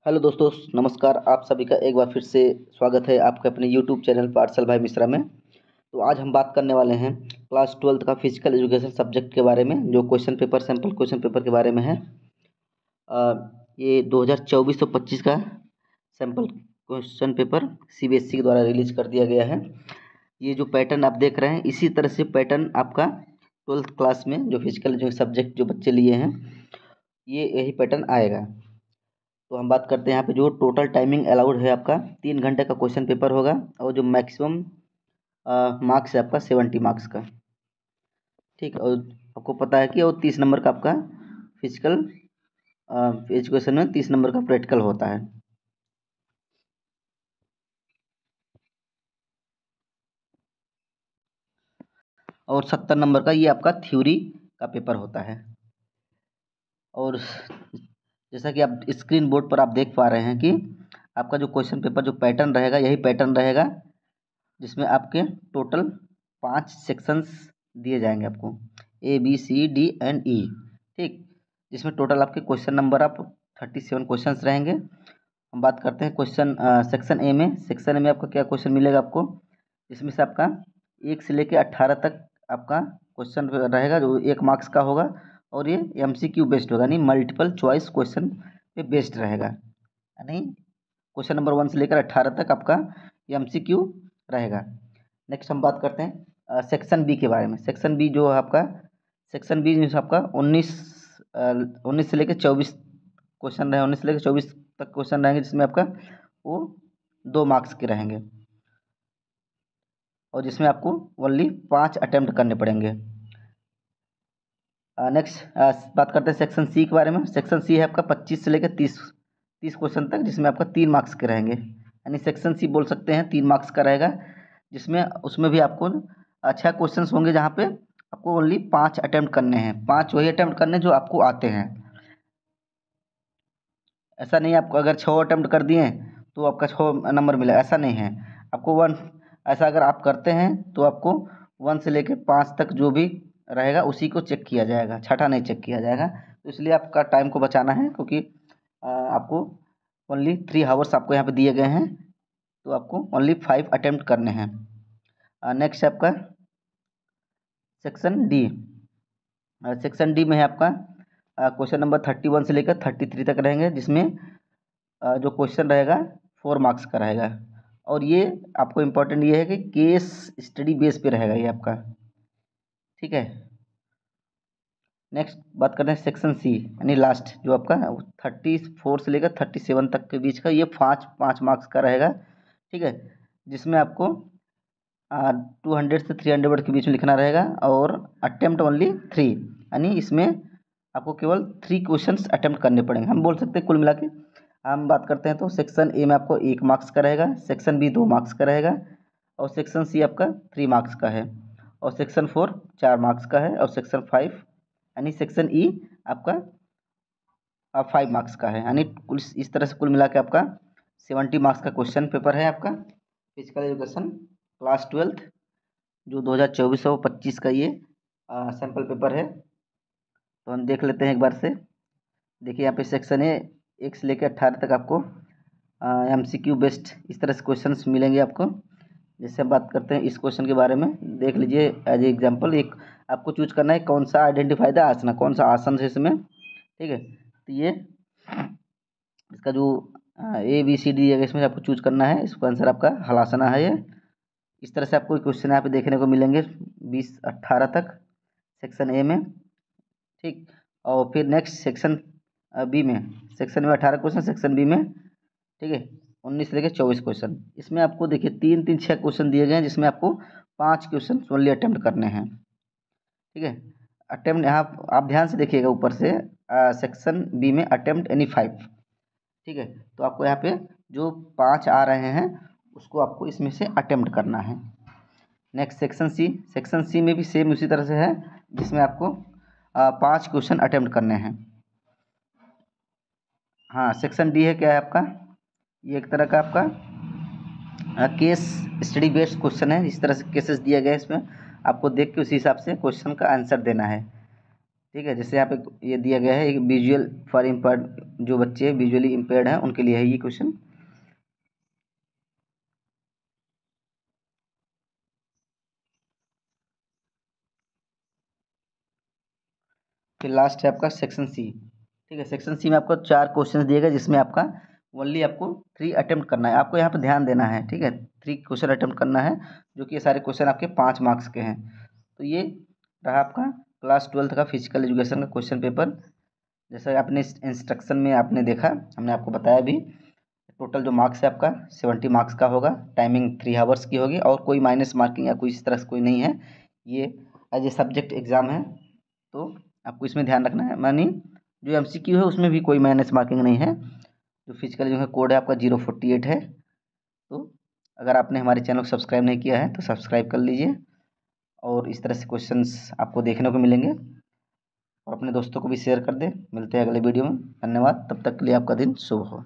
Hello दोस्तों, नमस्कार। आप सभी का एक बार फिर से स्वागत है आपके अपने यूट्यूब चैनल पार्सल भाई मिश्रा में। तो आज हम बात करने वाले हैं क्लास 12th का फिजिकल एजुकेशन सब्जेक्ट के बारे में, जो question paper sample question paper के बारे में है। ये 2024 और 25 का सैम्पल क्वेश्चन पेपर सीबीएसई के द्वारा रिलीज कर दिया गया है। ये जो पैटर्न आप देख रहे हैं, इसी तरह से पैटर्न आपका 12th क्लास में जो फिजिकल जो सब्जेक्ट जो बच्चे लिए हैं, ये यही पैटर्न आएगा। तो हम बात करते हैं यहाँ पे जो टोटल टाइमिंग अलाउड है आपका 3 घंटे का क्वेश्चन पेपर होगा, और जो मैक्सिमम मार्क्स है आपका 70 मार्क्स का। ठीक है, और आपको पता है कि वो 30 नंबर का आपका फिजिकल एजुकेशन में 30 नंबर का प्रैक्टिकल होता है। और 70 नंबर का ये आपका थ्योरी का पेपर होता है। और जैसा कि आप स्क्रीन बोर्ड पर आप देख पा रहे हैं कि आपका जो क्वेश्चन पेपर जो पैटर्न रहेगा, यही पैटर्न रहेगा, जिसमें आपके टोटल 5 सेक्शंस दिए जाएंगे आपको, ABCDE। ठीक, जिसमें टोटल आपके क्वेश्चन नंबर आप 37 क्वेश्चंस रहेंगे। हम बात करते हैं क्वेश्चन सेक्शन ए में। सेक्शन ए में आपका क्या क्वेश्चन मिलेगा आपको, इसमें से आपका 1 से लेकर 18 तक आपका क्वेश्चन रहेगा, जो 1 मार्क्स का होगा, और ये MCQ बेस्ड होगा, यानी मल्टीपल चॉइस क्वेश्चन पे बेस्ड रहेगा। यानी क्वेश्चन नंबर 1 से लेकर 18 तक आपका MCQ रहेगा। नेक्स्ट हम बात करते हैं सेक्शन बी के बारे में। सेक्शन बी जो है आपका, सेक्शन बी में आपका 19 से लेकर 24 क्वेश्चन रहे, 19 से लेकर 24 तक क्वेश्चन रहेंगे, जिसमें आपका वो 2 मार्क्स के रहेंगे, और जिसमें आपको ओनली 5 अटेम्प्ट करने पड़ेंगे। नेक्स्ट बात करते हैं सेक्शन सी के बारे में। सेक्शन सी है आपका 25 से लेकर 30 क्वेश्चन तक, जिसमें आपका 3 मार्क्स के रहेंगे। यानी सेक्शन सी बोल सकते हैं 3 मार्क्स का रहेगा, जिसमें उसमें भी आपको अच्छा क्वेश्चन होंगे, जहाँ पे आपको ओनली 5 अटेम्प्ट करने हैं। 5 वही अटेम्प्ट करने जो आपको आते हैं। ऐसा नहीं आपको अगर 6 अटेम्प्ट कर दिए तो आपका 6 नंबर मिला, ऐसा नहीं है। आपको 1, ऐसा अगर आप करते हैं तो आपको 1 से लेकर 5 तक जो भी रहेगा उसी को चेक किया जाएगा, छठा नहीं चेक किया जाएगा। तो इसलिए आपका टाइम को बचाना है, क्योंकि आपको ओनली 3 आवर्स आपको यहाँ पे दिए गए हैं, तो आपको ओनली 5 अटेम्प्ट करने हैं। नेक्स्ट आपका सेक्शन डी। सेक्शन डी में है आपका क्वेश्चन नंबर 31 से लेकर 33 तक रहेंगे, जिसमें जो क्वेश्चन रहेगा 4 मार्क्स का रहेगा। और ये आपको इम्पोर्टेंट ये है कि केस स्टडी बेस पे रहेगा ये आपका। ठीक है, नेक्स्ट बात करते हैं सेक्शन सी, यानी लास्ट जो आपका 34 से लेकर 37 तक के बीच का, ये 5 मार्क्स का रहेगा। ठीक है, जिसमें आपको 200 से 300 वर्ड के बीच में लिखना रहेगा, और अटेम्प्ट ओनली 3, यानी इसमें आपको केवल 3 क्वेश्चंस अटेम्प्ट करने पड़ेंगे। हम बोल सकते हैं कुल मिला के हम बात करते हैं तो सेक्शन ए में आपको 1 मार्क्स का रहेगा, सेक्शन बी 2 मार्क्स का रहेगा, और सेक्शन सी आपका 3 मार्क्स का है, और सेक्शन 4 4 मार्क्स का है, और सेक्शन 5 यानी सेक्शन ई आपका 5 मार्क्स का है। यानी कुल इस तरह से कुल मिला के आपका 70 मार्क्स का क्वेश्चन पेपर है आपका फिजिकल एजुकेशन क्लास 12th, जो 2024 और 25 का ये सैम्पल पेपर है। तो हम देख लेते हैं एक बार से। देखिए यहाँ पे सेक्शन ए 1 से लेकर 18 तक आपको MCQ बेस्ड इस तरह से क्वेश्चंस मिलेंगे आपको। जैसे हम बात करते हैं इस क्वेश्चन के बारे में, देख लीजिए एज ए एग्जांपल। एक आपको चूज करना है कौन सा आइडेंटिफाई द आसन, कौन सा आसन है इसमें। ठीक है, तो ये इसका जो ABCD है, इसमें आपको चूज करना है। इसका आंसर आपका हलासना है ये। इस तरह से आपको क्वेश्चन यहाँ पे देखने को मिलेंगे 20-18 तक सेक्शन ए में। ठीक, और फिर नेक्स्ट सेक्शन बी में, सेक्शन में 18 क्वेश्चन, सेक्शन बी में ठीक है 19 से लेकर 24 क्वेश्चन। इसमें आपको देखिए 3-3-6 क्वेश्चन दिए गए हैं, जिसमें आपको 5 क्वेश्चन ओनली अटेम्प्ट करने हैं। ठीक है, अटेम्प्ट यहाँ आप ध्यान से देखिएगा ऊपर से, सेक्शन बी में अटेम्प्ट एनी 5। ठीक है, तो आपको यहाँ पे जो 5 आ रहे हैं उसको आपको इसमें से अटेम्प्ट करना है। Next section C, section C में भी सेम उसी तरह से है, जिसमें आपको 5 क्वेश्चन अटेम्प्ट करने हैं। हाँ, सेक्शन डी है क्या है आपका, ये एक तरह का आपका केस स्टडी बेस्ड क्वेश्चन है। इस तरह से केसेस दिए गए, इसमें आपको देख के उसी हिसाब से क्वेश्चन का आंसर देना है। ठीक है। जैसे यहाँ पे ये दिया गया है एक विजुअल फॉर इम्पेयर्ड, जो बच्चे विजुअली इम्पेयर्ड हैं उनके लिए है ये क्वेश्चन। फिर लास्ट है आपका सेक्शन सी। ठीक है, सेक्शन सी में आपको 4 क्वेश्चन दिए गए जिसमें आपका ओनली आपको 3 अटेम्प्ट करना है। आपको यहाँ पे ध्यान देना है, ठीक है, 3 क्वेश्चन अटेम्प्ट करना है, जो कि ये सारे क्वेश्चन आपके 5 मार्क्स के हैं। तो ये रहा आपका क्लास 12 का फिजिकल एजुकेशन का क्वेश्चन पेपर। जैसा आपने इंस्ट्रक्शन में आपने देखा, हमने आपको बताया भी, टोटल जो मार्क्स है आपका 70 मार्क्स का होगा। टाइमिंग 3 आवर्स की होगी और कोई माइनस मार्किंग या कोई इस तरह से कोई नहीं है। ये एज ए सब्जेक्ट एग्ज़ाम है, तो आपको इसमें ध्यान रखना है। मानी जो एमसीक्यू है उसमें भी कोई माइनस मार्किंग नहीं है। जो फिजिकल जो है कोड है आपका 048 है। तो अगर आपने हमारे चैनल को सब्सक्राइब नहीं किया है तो सब्सक्राइब कर लीजिए, और इस तरह से क्वेश्चंस आपको देखने को मिलेंगे। और अपने दोस्तों को भी शेयर कर दें। मिलते हैं अगले वीडियो में। धन्यवाद, तब तक के लिए आपका दिन शुभ हो।